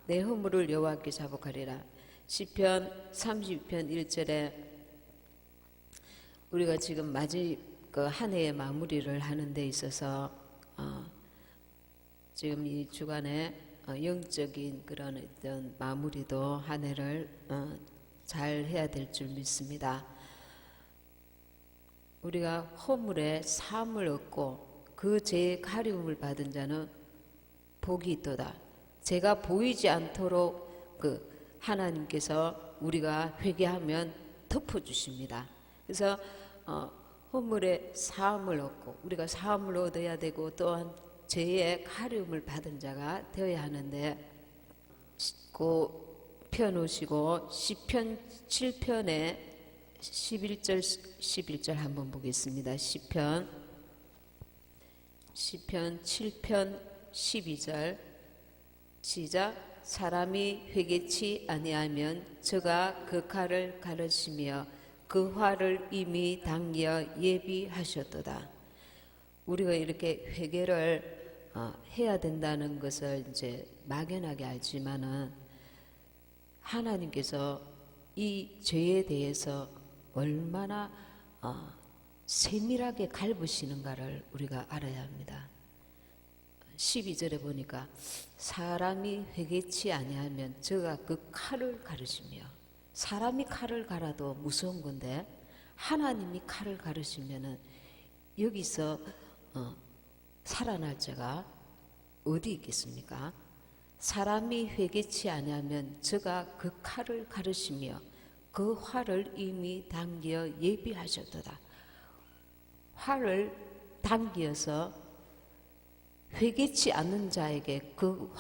내 허물을 여호와께 자복하리라. 시편 32편 1절에 우리가 지금 한 해의 마무리를 하는 데 있어서 지금 이 주간에 영적인 그런 어떤 마무리도 한 해를 잘 해야 될 줄 믿습니다. 우리가 허물에 사함을 얻고 그 죄의 가리움을 받은 자는 복이 있도다. 죄가 보이지 않도록 하나님께서 우리가 회개하면 덮어주십니다. 그래서 허물에 사함을 얻고 우리가 사함을 얻어야 되고 또한 죄의 가리움을 받은 자가 되어야 하는데, 펴놓으시고 시편 7편에 11절 한번 보겠습니다. 시편 7편 12절 시작. 사람이 회개치 아니하면 저가 그 칼을 가르시며 그 화를 이미 당겨 예비하셨도다. 우리가 이렇게 회개를 해야 된다는 것을 이제 막연하게 알지만은 하나님께서 이 죄에 대해서 얼마나 세밀하게 갈으시는가를 우리가 알아야 합니다. 12절에 보니까 사람이 회개치 아니하면 저가 그 칼을 가르시며, 사람이 칼을 갈아도 무서운 건데 하나님이 칼을 가르시면은 여기서 살아날 자가 어디 있겠습니까? 사람이 회개치 아니하면 저가 그 칼을 가르시며 그 활을 이미 당겨 예비하셨도다. 활을 당기어서 회개치 않는 자에게 그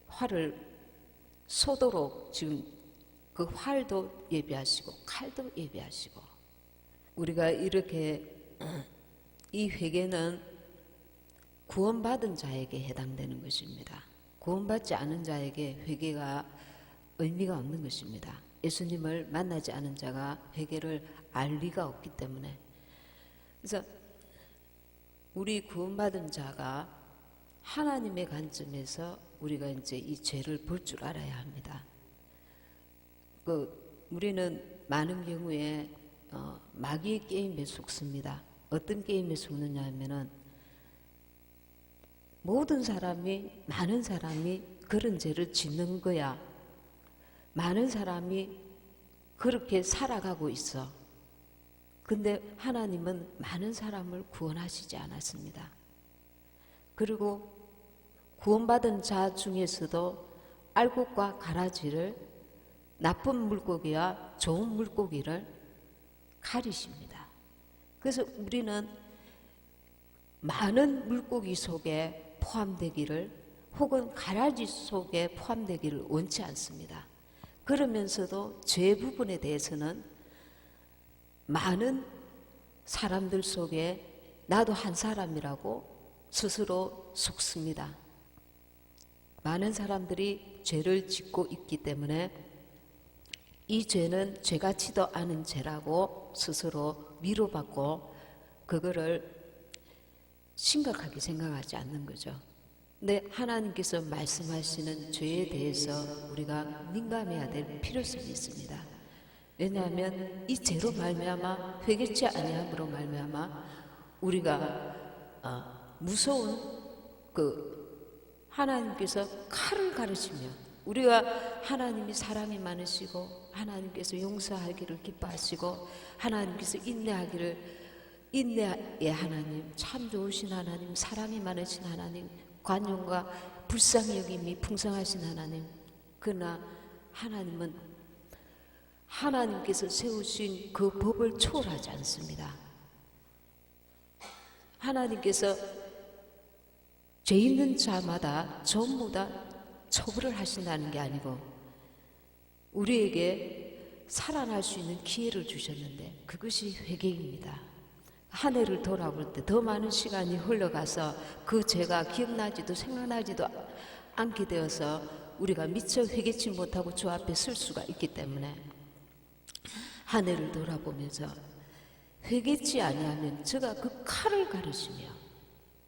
활을 쏘도록 지금 그 활도 예비하시고 칼도 예비하시고, 우리가 이렇게 이 회개는 구원받은 자에게 해당되는 것입니다. 구원받지 않은 자에게 회개가 의미가 없는 것입니다. 예수님을 만나지 않은 자가 회개를 알 리가 없기 때문에. 그래서 우리 구원받은 자가 하나님의 관점에서 우리가 이제 이 죄를 볼 줄 알아야 합니다. 우리는 많은 경우에 마귀의 게임에 속습니다. 어떤 게임에 속느냐 하면은 많은 사람이 그런 죄를 짓는 거야. 많은 사람이 그렇게 살아가고 있어. 근데 하나님은 많은 사람을 구원하시지 않았습니다. 그리고 구원받은 자 중에서도 알곡과 가라지를, 나쁜 물고기와 좋은 물고기를 가리십니다. 그래서 우리는 많은 물고기 속에 포함되기를, 혹은 가라지 속에 포함되기를 원치 않습니다. 그러면서도 죄 부분에 대해서는 많은 사람들 속에 나도 한 사람이라고 스스로 속습니다. 많은 사람들이 죄를 짓고 있기 때문에 이 죄는 죄같지도 않은 죄라고 스스로 위로받고 그거를 심각하게 생각하지 않는 거죠. 근데 하나님께서 말씀하시는 죄에 대해서 우리가 민감해야 될 필요성이 있습니다. 왜냐하면 이 죄로 말미암아, 회개치 아니함으로 말미암아 우리가 무서운 하나님께서 칼을 가르치며, 우리가 하나님이 사랑이 많으시고 하나님께서 용서하기를 기뻐하시고 하나님께서 인내의 하나님, 참 좋으신 하나님, 사랑이 많으신 하나님, 관용과 불쌍히 여김이 풍성하신 하나님, 그러나 하나님은 하나님께서 세우신 그 법을 초월하지 않습니다. 하나님께서 죄 있는 자마다 전부 다 처벌을 하신다는 게 아니고 우리에게 살아날 수 있는 기회를 주셨는데 그것이 회개입니다. 한 해를 돌아볼 때 더 많은 시간이 흘러가서 그 죄가 기억나지도 생각나지도 않게 되어서 우리가 미처 회개치 못하고 주 앞에 설 수가 있기 때문에 한 해를 돌아보면서 회개치 아니하면 저가 그 칼을 가르시며,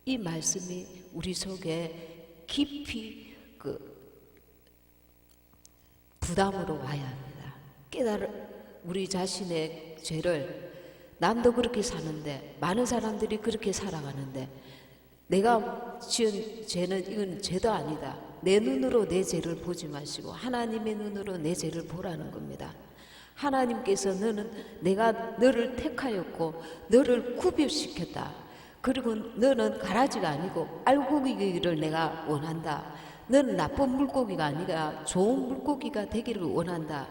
이 말씀이 우리 속에 깊이 부담으로 와야 합니다. 우리 자신의 죄를, 남도 그렇게 사는데, 많은 사람들이 그렇게 살아가는데, 내가 지은 죄는 이건 죄도 아니다. 내 눈으로 내 죄를 보지 마시고 하나님의 눈으로 내 죄를 보라는 겁니다. 하나님께서 내가 너를 택하였고 너를 구별시켰다. 그리고 너는 가라지가 아니고 알고기를 내가 원한다. 너는 나쁜 물고기가 아니라 좋은 물고기가 되기를 원한다.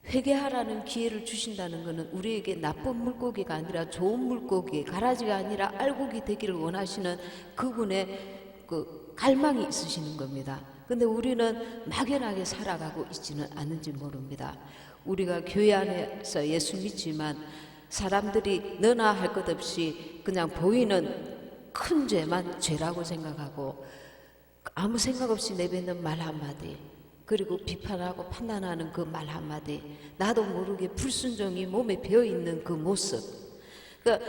회개하라는 기회를 주신다는 것은 우리에게 나쁜 물고기가 아니라 좋은 물고기, 가라지가 아니라 알고기 되기를 원하시는 그분의 그 갈망이 있으시는 겁니다. 근데 우리는 막연하게 살아가고 있지는 않은지 모릅니다. 우리가 교회 안에서 예수 믿지만 사람들이 너나 할 것 없이 그냥 보이는 큰 죄만 죄라고 생각하고 아무 생각 없이 내뱉는 말 한마디, 그리고 비판하고 판단하는 그 말 한마디, 나도 모르게 불순종이 몸에 배어있는 그 모습, 그러니까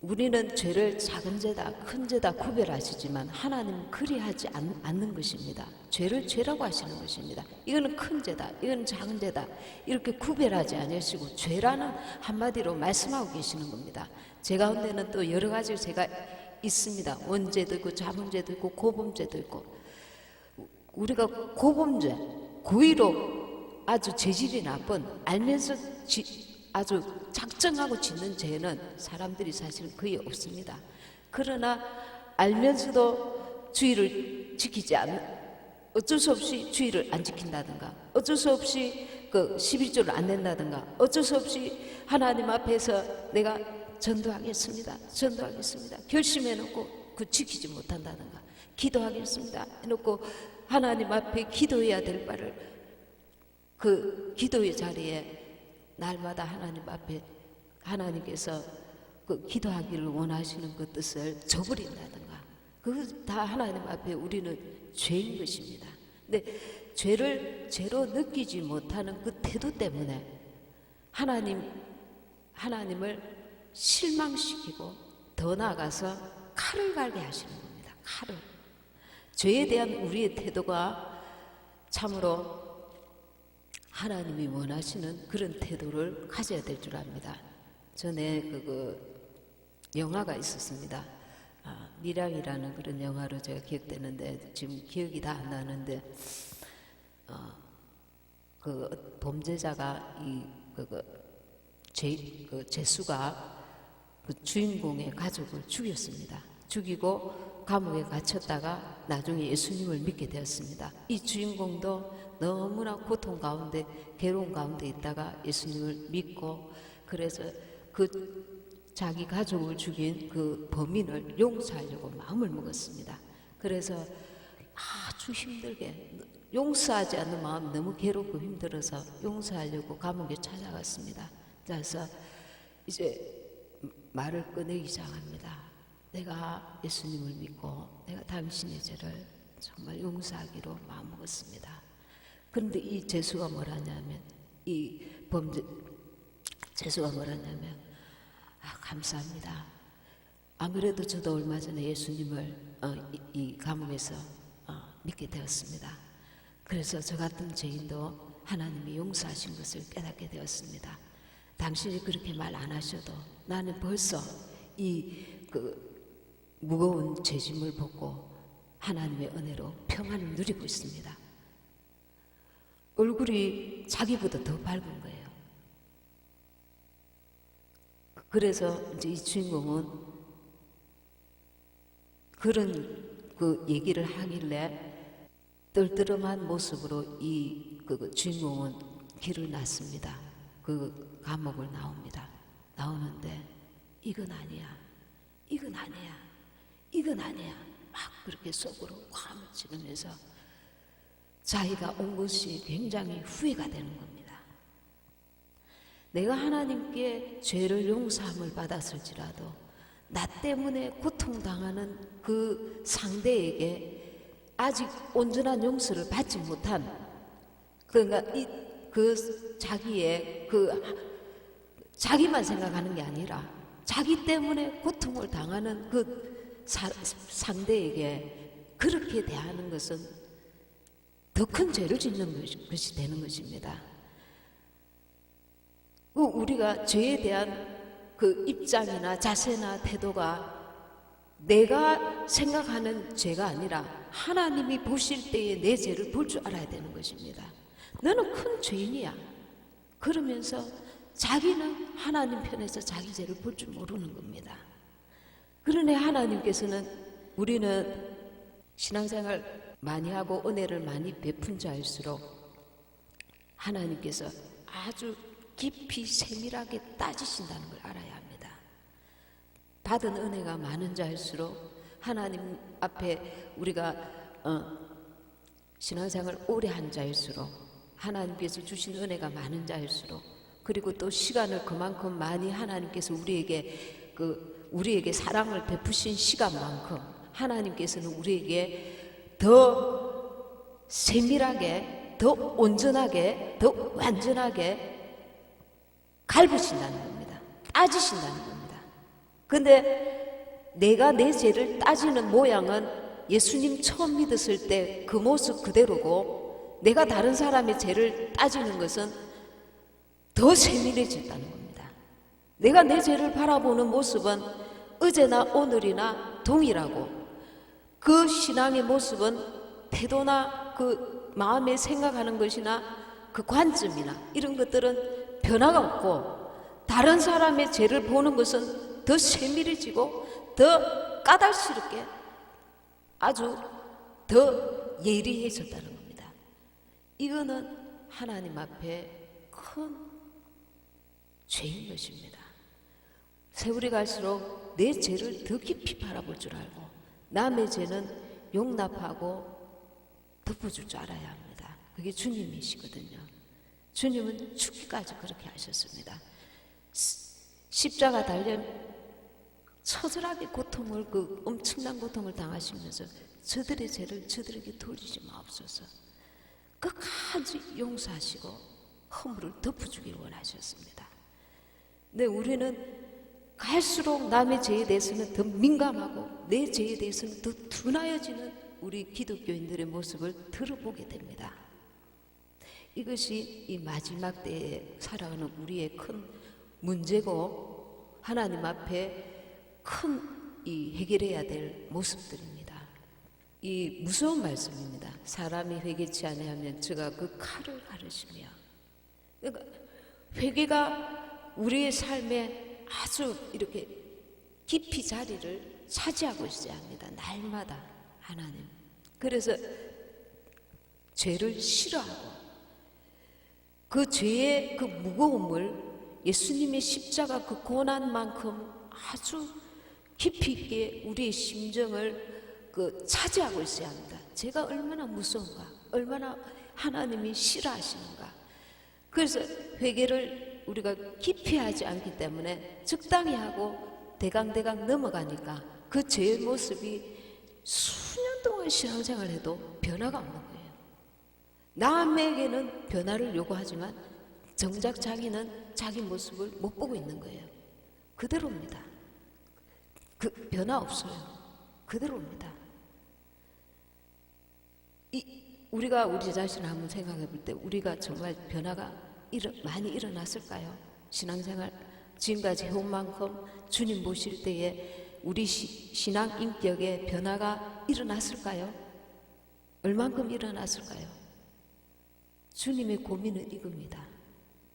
우리는 죄를 작은 죄다 큰 죄다 구별하시지만 하나님은 그리하지 않는 것입니다. 죄를 죄라고 하시는 것입니다. 이거는 큰 죄다, 이거는 작은 죄다, 이렇게 구별하지 않으시고 죄라는 한마디로 말씀하고 계시는 겁니다. 죄 가운데는 또 여러 가지 죄가 있습니다. 원죄도 있고 자범죄도 있고 고범죄도 있고, 우리가 고범죄, 고의로 아주 죄질이 나쁜, 알면서 아주 작정하고 짓는 죄는 사람들이 사실 거의 없습니다. 그러나 알면서도 주의를 지키지 않는, 어쩔 수 없이 주의를 안 지킨다든가, 어쩔 수 없이 그 11조를 안 낸다든가, 어쩔 수 없이 하나님 앞에서 내가 전도하겠습니다, 결심해놓고 그 지키지 못한다든가, 기도하겠습니다 해놓고 하나님 앞에 기도해야 될 바를 그 기도의 자리에 날마다 하나님 앞에 하나님께서 그 기도하기를 원하시는 그 뜻을 저버린다든가, 그거 다 하나님 앞에 우리는 죄인 것입니다. 근데 죄를 죄로 느끼지 못하는 그 태도 때문에 하나님을 실망시키고 더 나아가서 칼을 갈게 하시는 겁니다. 칼을. 죄에 대한 우리의 태도가 참으로 하나님이 원하시는 그런 태도를 가져야 될 줄 압니다. 전에 영화가 있었습니다. 미량이라는 그런 영화로 제가 기억되는데 지금 기억이 다 안 나는데, 그 범죄자가 죄수가 그 주인공의 가족을 죽였습니다. 죽이고 감옥에 갇혔다가 나중에 예수님을 믿게 되었습니다. 이 주인공도 너무나 고통 가운데 괴로운 가운데 있다가 예수님을 믿고, 그래서 그 자기 가족을 죽인 그 범인을 용서하려고 마음을 먹었습니다. 그래서 아주 힘들게, 용서하지 않는 마음 너무 괴롭고 힘들어서 용서하려고 감옥에 찾아갔습니다. 그래서 이제 말을 꺼내기 시작합니다. 내가 예수님을 믿고 내가 당신의 죄를 정말 용서하기로 마음먹었습니다. 그런데 이 죄수가 뭐라냐면, 죄수가 뭐라냐면, 감사합니다. 아무래도 저도 얼마 전에 예수님을 이 감옥에서 믿게 되었습니다. 그래서 저 같은 죄인도 하나님이 용서하신 것을 깨닫게 되었습니다. 당신이 그렇게 말 안 하셔도 나는 벌써 무거운 죄짐을 벗고 하나님의 은혜로 평안을 누리고 있습니다. 얼굴이 자기보다 더 밝은 거예요. 그래서 이제 이 주인공은 그런 그 얘기를 하길래 떨떠름한 모습으로 그 주인공은 길을 났습니다. 그 감옥을 나옵니다. 나오는데 이건 아니야, 이건 아니야, 이건 아니야, 막 그렇게 속으로 화를 치면서 자기가 온 것이 굉장히 후회가 되는 겁니다. 내가 하나님께 죄를 용서함을 받았을지라도 나 때문에 고통당하는 그 상대에게 아직 온전한 용서를 받지 못한, 그러니까 자기만 생각하는 게 아니라 자기 때문에 고통을 당하는 그 상대에게 그렇게 대하는 것은 더 큰 죄를 짓는 것이 되는 것입니다. 우리가 죄에 대한 그 입장이나 자세나 태도가 내가 생각하는 죄가 아니라 하나님이 보실 때에 내 죄를 볼 줄 알아야 되는 것입니다. 너는 큰 죄인이야. 그러면서 자기는 하나님 편에서 자기 죄를 볼 줄 모르는 겁니다. 그러니 하나님께서는 우리는 신앙생활 많이 하고 은혜를 많이 베푼 자일수록 하나님께서 아주 깊이 세밀하게 따지신다는 걸 알아야 합니다. 받은 은혜가 많은 자일수록 하나님 앞에 우리가 신앙생활 오래 한 자일수록 하나님께서 주신 은혜가 많은 자일수록 그리고 또 시간을 그만큼 많이 하나님께서 우리에게 사랑을 베푸신 시간만큼 하나님께서는 우리에게 더 세밀하게, 더 온전하게, 더 완전하게 갈부신다는 겁니다. 따지신다는 겁니다. 근데 내가 내 죄를 따지는 모양은 예수님 처음 믿었을 때 그 모습 그대로고 내가 다른 사람의 죄를 따지는 것은 더 세밀해졌다는 겁니다. 내가 내 죄를 바라보는 모습은 어제나 오늘이나 동일하고 그 신앙의 모습은 태도나 그 마음에 생각하는 것이나 그 관점이나 이런 것들은 변화가 없고 다른 사람의 죄를 보는 것은 더 세밀해지고 더 까다롭게 아주 더 예리해졌다는 겁니다. 이거는 하나님 앞에 큰 죄인 것입니다. 세월이 갈수록 내 죄를 더 깊이 바라볼 줄 알고 남의 죄는 용납하고 덮어줄 줄 알아야 합니다. 그게 주님이시거든요. 주님은 죽기까지 그렇게 하셨습니다. 십자가 달려 처절하게 고통을 엄청난 고통을 당하시면서 저들의 죄를 저들에게 돌리지 마옵소서. 끝까지 용서하시고 허물을 덮어주길 원하셨습니다. 근데 우리는 갈수록 남의 죄에 대해서는 더 민감하고 내 죄에 대해서는 더 둔하여지는 우리 기독교인들의 모습을 들어보게 됩니다. 이것이 이 마지막 때에 살아가는 우리의 큰 문제고 하나님 앞에 큰 이 해결해야 될 모습들입니다. 이 무서운 말씀입니다. 사람이 회개치 아니하면 저가 그 칼을 가르시며. 그러니까 회개가 우리의 삶에 아주 이렇게 깊이 자리를 차지하고 있어야 합니다. 날마다 하나님. 그래서 죄를 싫어하고 그 죄의 그 무거움을 예수님의 십자가 그 고난만큼 아주 깊이 있게 우리의 심정을 차지하고 있어야 합니다. 제가 얼마나 무서운가, 얼마나 하나님이 싫어하시는가. 그래서 회개를 우리가 깊이 하지 않기 때문에 적당히 하고 대강대강 넘어가니까 그 죄의 모습이 수년 동안 신앙생활을 해도 변화가 없는 거예요. 남에게는 변화를 요구하지만 정작 자기는 자기 모습을 못 보고 있는 거예요. 그대로입니다. 변화 없어요. 그대로입니다. 우리가 우리 자신을 한번 생각해 볼 때 우리가 정말 변화가 많이 일어났을까요? 신앙생활 지금까지 해온 만큼 주님 보실 때에 우리 신앙 인격에 변화가 일어났을까요? 얼만큼 일어났을까요? 주님의 고민은 이겁니다.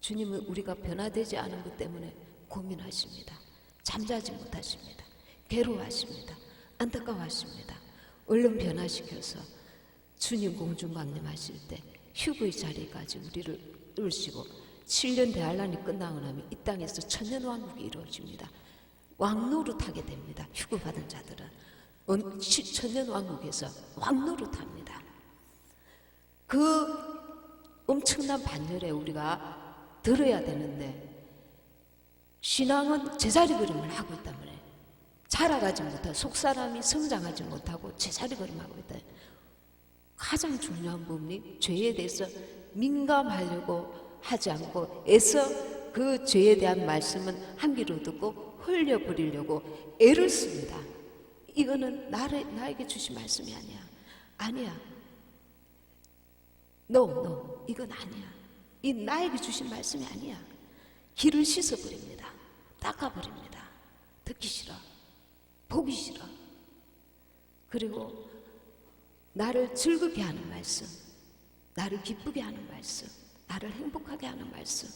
주님은 우리가 변화되지 않은 것 때문에 고민하십니다. 잠자지 못하십니다. 괴로워하십니다. 안타까워하십니다. 얼른 변화시켜서 주님 공중강림하실 때 휴거의 자리까지 우리를 옳으시고 7년 대환란이 끝나고 나면 이 땅에서 천년왕국이 이루어집니다. 왕노릇하게 됩니다. 휴거받은 자들은 천년왕국에서 왕노릇합니다. 그 엄청난 반열에 우리가 들어야 되는데 신앙은 제자리걸음을 하고 있단 말이에요. 자라가지 못하고 속사람이 성장하지 못하고 제자리걸음을 하고 있다. 가장 중요한 부분이 죄에 대해서 민감하려고 하지 않고 애써 그 죄에 대한 말씀은 한 귀로 듣고 흘려버리려고 애를 씁니다. 이거는 나에게 주신 말씀이 아니야. 아니야. No, 이건 아니야. 이 나에게 주신 말씀이 아니야. 귀를 씻어버립니다. 닦아버립니다. 듣기 싫어. 보기 싫어. 그리고 나를 즐겁게 하는 말씀, 나를 기쁘게 하는 말씀, 나를 행복하게 하는 말씀,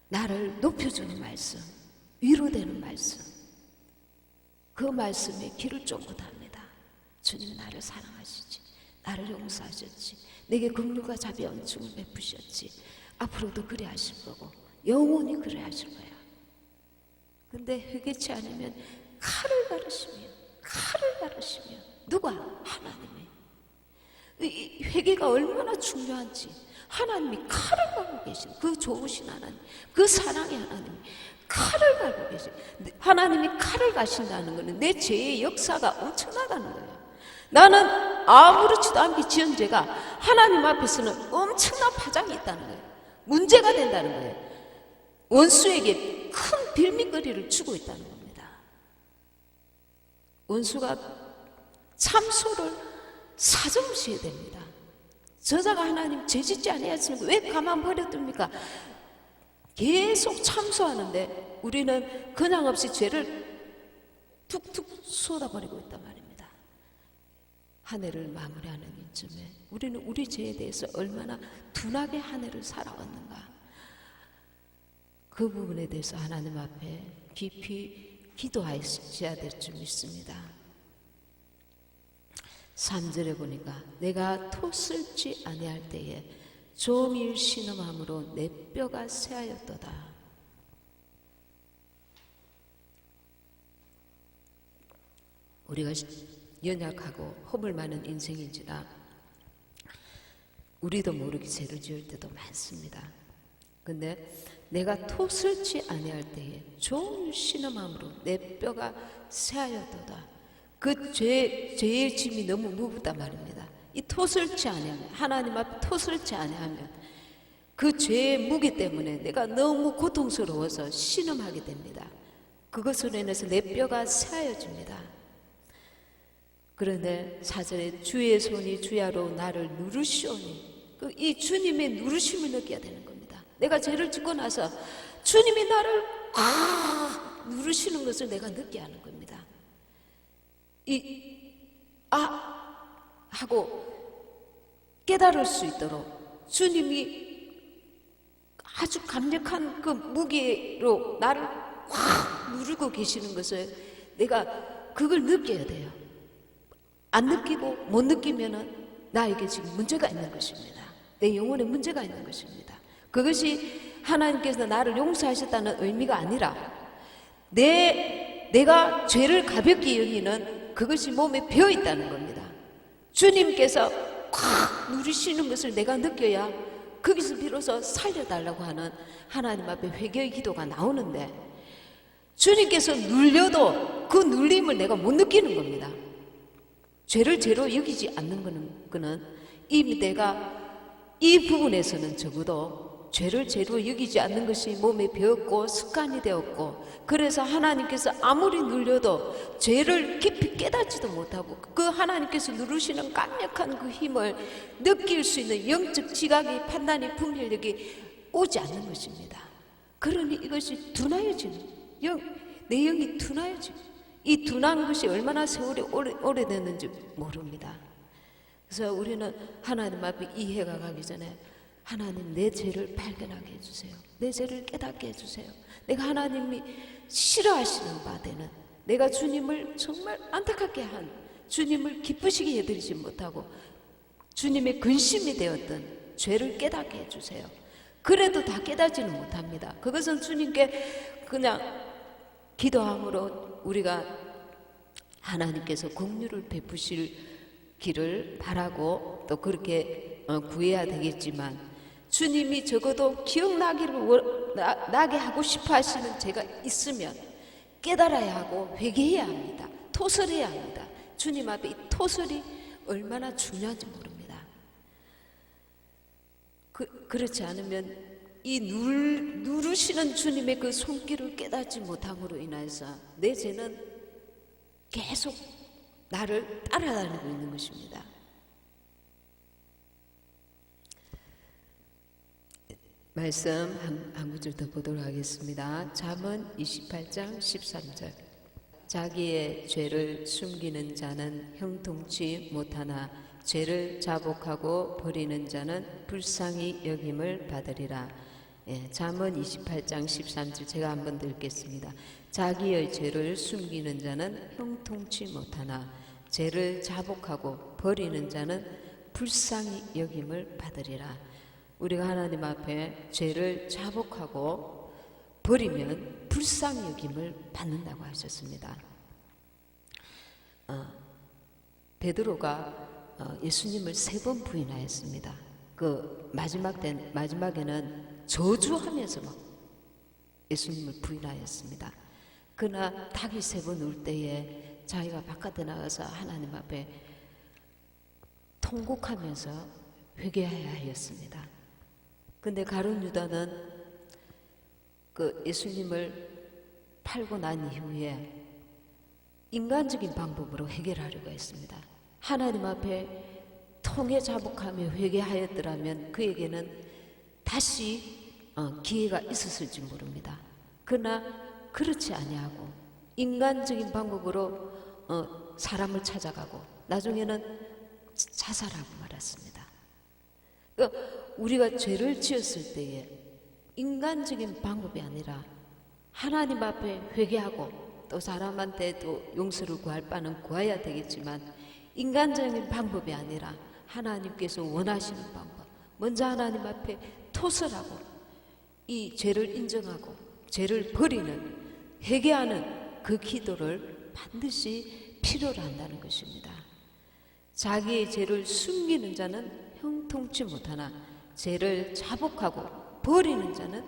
나를 높여주는 말씀, 위로되는 말씀, 그 말씀에 귀를 쫑긋합니다. 주님은 나를 사랑하시지, 나를 용서하셨지, 내게 긍휼과 자비와 은총을 베푸셨지, 앞으로도 그래 하실 거고 영원히 그래 하실 거야. 근데 회개치 않으면 칼을 가르시며 누가? 하나님이. 이 회개가 얼마나 중요한지 하나님이 칼을 갈고 계신, 그 좋으신 하나님, 그 사랑의 하나님이 칼을 갈고 계신, 하나님이 칼을 가신다는 것은 내 죄의 역사가 엄청나다는 거예요. 나는 아무렇지도 않게 지은 죄가 하나님 앞에서는 엄청난 파장이 있다는 거예요. 문제가 된다는 거예요. 원수에게 큰 빌미거리를 주고 있다는 겁니다. 원수가 참소를 사정시해야 됩니다. 저자가 하나님 죄짓지 아니하시는 왜 가만 버려둡니까? 계속 참소하는데 우리는 그냥 없이 죄를 툭툭 쏟아버리고 있단 말입니다. 한 해를 마무리하는 이쯤에 우리는 우리 죄에 대해서 얼마나 둔하게 한 해를 살아왔는가, 그 부분에 대해서 하나님 앞에 깊이 기도하셔야 될 줄 믿습니다. 3절에 보니까 내가 토슬지 아니할 때에 종일 신음함으로 내 뼈가 쇠하였도다. 우리가 연약하고 허물 많은 인생인지라 우리도 모르게 죄를 지을 때도 많습니다. 근데 내가 토슬지 아니할 때에 종일 신음함으로 내 뼈가 쇠하였도다. 그 죄의 짐이 너무 무겁단 말입니다. 이 토설치 아니하면, 하나님 앞에 토설치 아니하면 그 죄의 무게 때문에 내가 너무 고통스러워서 신음하게 됩니다. 그것으로 인해서 내 뼈가 쇠하여집니다. 그런데 4절에 주의 손이 주야로 나를 누르시오니, 이 주님의 누르심을 느껴야 되는 겁니다. 내가 죄를 짓고 나서 주님이 나를 누르시는 것을 내가 느껴야 하는 겁니다. 하고 깨달을 수 있도록 주님이 아주 강력한 그 무게로 나를 확 누르고 계시는 것을 내가 그걸 느껴야 돼요. 안 느끼고 못 느끼면은 나에게 지금 문제가 있는 것입니다. 내 영혼에 문제가 있는 것입니다. 그것이 하나님께서 나를 용서하셨다는 의미가 아니라 내가 죄를 가볍게 여기는 그것이 몸에 배어 있다는 겁니다. 주님께서 콱 누리시는 것을 내가 느껴야 거기서 비로소 살려달라고 하는 하나님 앞에 회개의 기도가 나오는데, 주님께서 눌려도 그 눌림을 내가 못 느끼는 겁니다. 죄를 죄로 여기지 않는 거는 이미 내가 이 부분에서는 적어도 죄를 죄로 여기지 않는 것이 몸에 배었고 습관이 되었고, 그래서 하나님께서 아무리 눌려도 죄를 깊이 깨닫지도 못하고 그 하나님께서 누르시는 강력한 그 힘을 느낄 수 있는 영적 지각이, 판단이, 분별력이 오지 않는 것입니다. 그러니 이것이 둔하여지는, 내 영이 둔하여지고, 이 둔한 것이 얼마나 세월이 오래됐는지 모릅니다. 그래서 우리는 하나님 앞에 이 해가 가기 전에 하나님, 내 죄를 발견하게 해주세요. 내 죄를 깨닫게 해주세요. 내가 하나님이 싫어하시는 바 되는, 내가 주님을 정말 안타깝게 한, 주님을 기쁘시게 해드리지 못하고 주님의 근심이 되었던 죄를 깨닫게 해주세요. 그래도 다 깨닫지는 못합니다. 그것은 주님께 그냥 기도함으로 우리가 하나님께서 긍휼을 베푸시기를 바라고 또 그렇게 구해야 되겠지만, 주님이 적어도 기억나기를 나게 하고 싶어 하시는 죄가 있으면 깨달아야 하고 회개해야 합니다. 토설해야 합니다. 주님 앞에 이 토설이 얼마나 중요한지 모릅니다. 그렇지 않으면 이 누르시는 주님의 그 손길을 깨닫지 못함으로 인해서 내 죄는 계속 나를 따라다니고 있는 것입니다. 말씀 한 구절 더 보도록 하겠습니다. 잠언 28장 13절. 자기의 죄를 숨기는 자는 형통치 못하나 죄를 자복하고 버리는 자는 불쌍히 여김을 받으리라. 잠언 28장 13절 제가 한번 더 읽겠습니다. 자기의 죄를 숨기는 자는 형통치 못하나 죄를 자복하고 버리는 자는 불쌍히 여김을 받으리라. 우리가 하나님 앞에 죄를 자복하고 버리면 불쌍히 여김을 받는다고 하셨습니다. 베드로가 예수님을 3번 부인하였습니다. 그 마지막에는 저주하면서 막 예수님을 부인하였습니다. 그러나 닭이 3번 울 때에 자기가 바깥에 나가서 하나님 앞에 통곡하면서 회개해야 하였습니다. 근데 가룟 유다는 그 예수님을 팔고 난 이후에 인간적인 방법으로 해결하려고 했습니다. 하나님 앞에 통해 자복하며 회개하였더라면 그에게는 다시 기회가 있었을지 모릅니다. 그러나 그렇지 아니하고 인간적인 방법으로 사람을 찾아가고 나중에는 자살하고 말았습니다. 그러니까 우리가 죄를 지었을 때에 인간적인 방법이 아니라 하나님 앞에 회개하고 또 사람한테 또 용서를 구할 바는 구해야 되겠지만 인간적인 방법이 아니라 하나님께서 원하시는 방법, 먼저 하나님 앞에 토설하고 이 죄를 인정하고 죄를 버리는 회개하는 그 기도를 반드시 필요로 한다는 것입니다. 자기의 죄를 숨기는 자는 형통치 못하나 죄를 자복하고 버리는 자는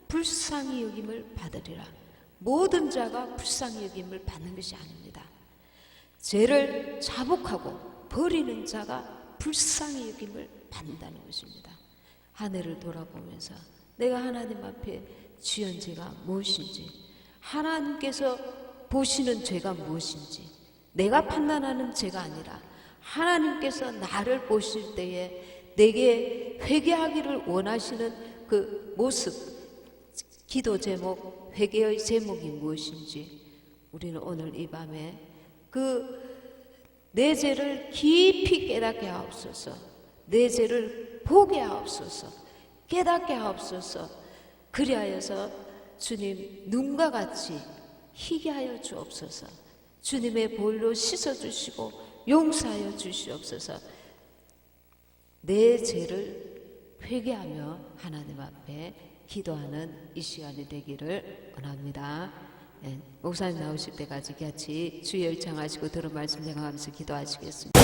불쌍히 여김을 받으리라. 모든 자가 불쌍히 여김을 받는 것이 아닙니다. 죄를 자복하고 버리는 자가 불쌍히 여김을 받는다는 것입니다. 한 해를 돌아보면서 내가 하나님 앞에 지은 죄가 무엇인지, 하나님께서 보시는 죄가 무엇인지, 내가 판단하는 죄가 아니라 하나님께서 나를 보실 때에 내게 회개하기를 원하시는 그 모습, 기도 제목, 회개의 제목이 무엇인지 우리는 오늘 이 밤에 그 내 죄를 깊이 깨닫게 하옵소서, 내 죄를 보게 하옵소서, 깨닫게 하옵소서. 그리하여서 주님 눈과 같이 희게 하여 주옵소서. 주님의 볼로 씻어주시고 용서하여 주시옵소서. 내 죄를 회개하며 하나님 앞에 기도하는 이 시간이 되기를 원합니다. 목사님 나오실 때까지 같이 주의 열창하시고 들은 말씀 생각하면서 기도하시겠습니다.